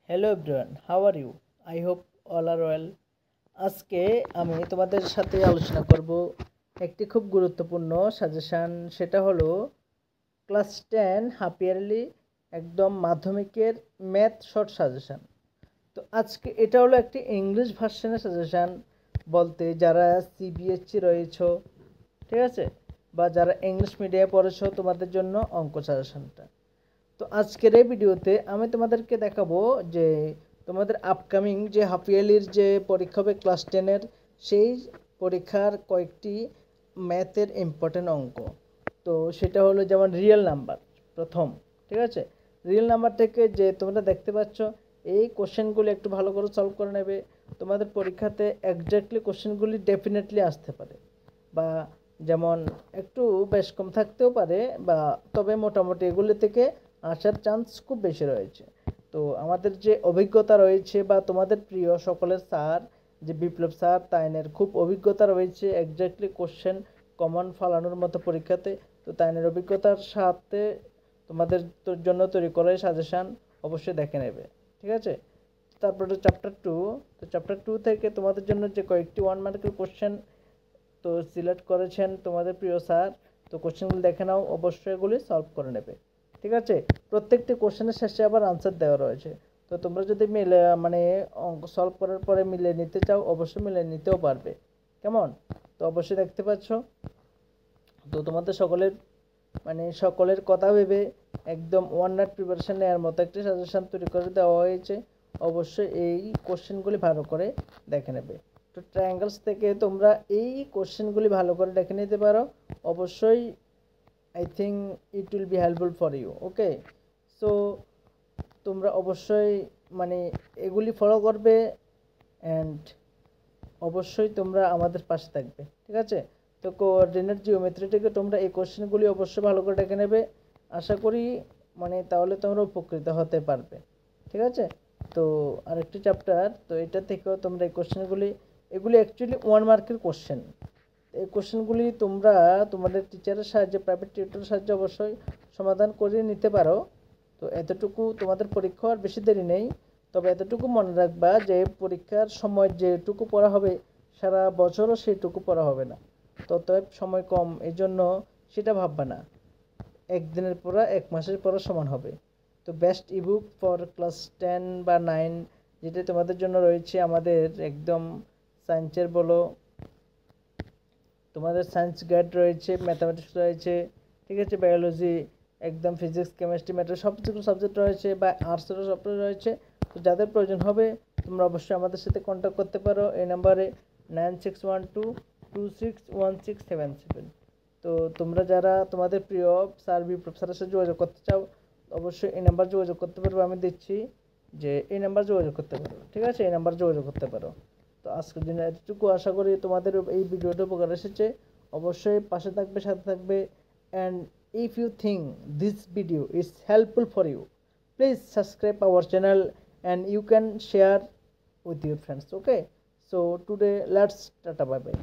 Hello everyone, how are you? I hope all are well. আজকে আমি তোমাদের সাথে আলোচনা করব একটি খুব গুরুত্বপূর্ণ সাজেশান। সেটা হলো ক্লাস 10 হাফ ইয়ারলি একদম মাধ্যমিকের ম্যাথ শর্ট সাজেশান। তো আজকে এটা হলো একটি ইংলিশ ভার্সনের সাজেশান, বলতে যারা সিবিএসসি রয়েছে, ঠিক আছে, বা যারা ইংলিশ মিডিয়ামে পড়েছো তোমাদের জন্য অঙ্ক সাজেশানটা। তো আজকের এই ভিডিওতে আমি তোমাদেরকে দেখাবো যে তোমাদের আপকামিং যে হাফ ইয়ারলির যে পরীক্ষা হবে ক্লাস 10-এর, সেই পরীক্ষার কয়েকটি ম্যাথের ইম্পর্টেন্ট অঙ্ক। তো সেটা হলো যেমন রিয়েল নাম্বার প্রথম, ঠিক আছে। রিয়েল নাম্বার থেকে যে তোমরা দেখতে পাচ্ছ এই কোশ্চেনগুলি একটু ভালো করে সলভ করে নেবে। তোমাদের পরীক্ষাতে এক্স্যাক্টলি কোশ্চেনগুলি ডেফিনেটলি আসতে পারে, বা যেমন একটু বেশ কম থাকতেও পারে, বা তবে মোটামুটি এগুলি থেকে আসার চান্স খুব বেশি রয়েছে। তো আমাদের যে অভিজ্ঞতা রয়েছে, বা তোমাদের প্রিয় সকলের স্যার যে বিপ্লব স্যার, তাইনের খুব অভিজ্ঞতা রয়েছে এক্স্যাক্টলি কোশ্চেন কমন ফালানোর মতো পরীক্ষাতে। তো তাইনের অভিজ্ঞতার সাথে তোমাদের জন্য তৈরি করা সাজেশান অবশ্যই দেখে নেবে, ঠিক আছে। তারপরে চ্যাপ্টার 2, তো চ্যাপ্টার 2 থেকে তোমাদের জন্য যে কয়েকটি 1 মার্কের কোশ্চেন তো সিলেক্ট করেছেন তোমাদের প্রিয় স্যার। তো কোশ্চেনগুলো দেখে নাও, অবশ্যই এগুলি সলভ করে নেবে, ঠিক আছে। প্রত্যেকটি কোশ্চেনের শেষে আবার আনসার দেওয়া রয়েছে। তো তোমরা যদি মিলে অঙ্ক সলভ করার পরে মিলে নিতে চাও, অবশ্যই মিলে নিতেও পারবে, কেমন। তো অবশ্যই দেখতে পাচ্ছ। তো তোমাদের সকলের কথা ভেবে একদম 1 নাইট প্রিপারেশন নেওয়ার মতো একটি সাজেশন তৈরি করে দেওয়া হয়েছে। অবশ্যই এই কোশ্চেনগুলি ভালো করে দেখে নেবে। তো ট্রায়াঙ্গেলস থেকে তোমরা এই কোশ্চেনগুলি ভালো করে দেখে নিতে পারো। অবশ্যই I think it will be helpful for you, okay. So তোমরা অবশ্যই এগুলি ফলো করবে, অ্যান্ড অবশ্যই তোমরা আমাদের পাশে থাকবে, ঠিক আছে। তো কোঅর্ডিনেট জিওমেট্রি থেকে তোমরা এই কোশ্চেনগুলি অবশ্যই ভালো করে দেখে নেবে। আশা করি তাহলে তোমরা উপকৃত হতে পারবে, ঠিক আছে। তো আরেকটি চ্যাপ্টার, তো এটা থেকেও তোমরা এই কোশ্চেনগুলি, এগুলি অ্যাকচুয়ালি 1 মার্কের কোশ্চেন। এই কোশ্চেনগুলি তোমরা তোমাদের টিচারের সাহায্যে, প্রাইভেট টিউটরের সাহায্যে অবশ্যই সমাধান করে নিতে পারো। তো এতটুকু তোমাদের পরীক্ষা আর বেশি দেরি নেই। তবে এতটুকু মনে রাখবা যে পরীক্ষার সময় যেটুকু পড়া হবে সারা বছরও সেইটুকু পড়া হবে না। ততএব সময় কম, এই জন্য সেটা ভাববা না একদিনের পড়া 1 মাসের পড়া সমান হবে। তো বেস্ট ইবুক ফর ক্লাস 10 বা 9 যেটা তোমাদের জন্য রয়েছে, আমাদের একদম সায়েন্সের বলো, তোমাদের সায়েন্স গাইড রয়েছে, ম্যাথামেটিক্স রয়েছে, ঠিক আছে, বায়োলজি, একদম ফিজিক্স, কেমিস্ট্রি, ম্যাথ সবগুলো সাবজেক্ট রয়েছে, বা আর্টসেরও সবগুলো রয়েছে। তো যাদের প্রয়োজন হবে তোমরা অবশ্যই আমাদের সাথে কন্ট্যাক্ট করতে পারো এই নাম্বারে 9612261677। তো তোমরা যারা তোমাদের প্রিয় স্যার বিপ্লব স্যারের সাথে যোগাযোগ করতে চাও, অবশ্যই এই নাম্বার যোগাযোগ করতে পারবে। আমি দিচ্ছি যে এই নাম্বার যোগাযোগ করতে পারো, ঠিক আছে, এই নাম্বার যোগাযোগ করতে পারো। তো আজকের দিনে এতটুকু, আশা করি তোমাদের এই ভিডিওটা উপকার এসেছে। অবশ্যই পাশে থাকবে, সাথে থাকবে। And if you think this video is helpful for you, please subscribe our channel and you can share with your friends, okay. So today let's tata, bye bye.